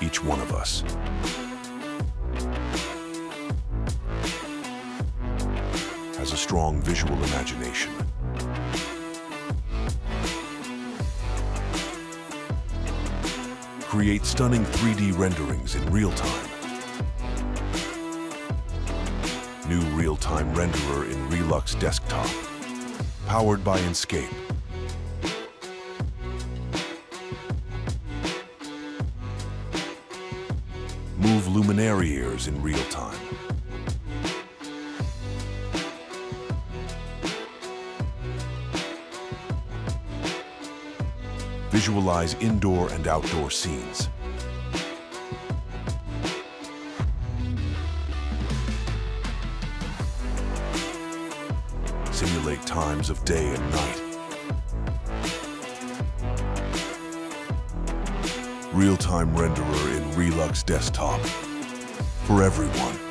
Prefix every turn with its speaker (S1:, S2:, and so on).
S1: each one of us. Has a strong visual imagination. Create stunning 3D renderings in real time. New real-time renderer in ReluxDesktop, powered by Enscape. Move luminaires in real time. Visualize indoor and outdoor scenes. Simulate times of day and night. Real-time renderer in ReluxDesktop for everyone.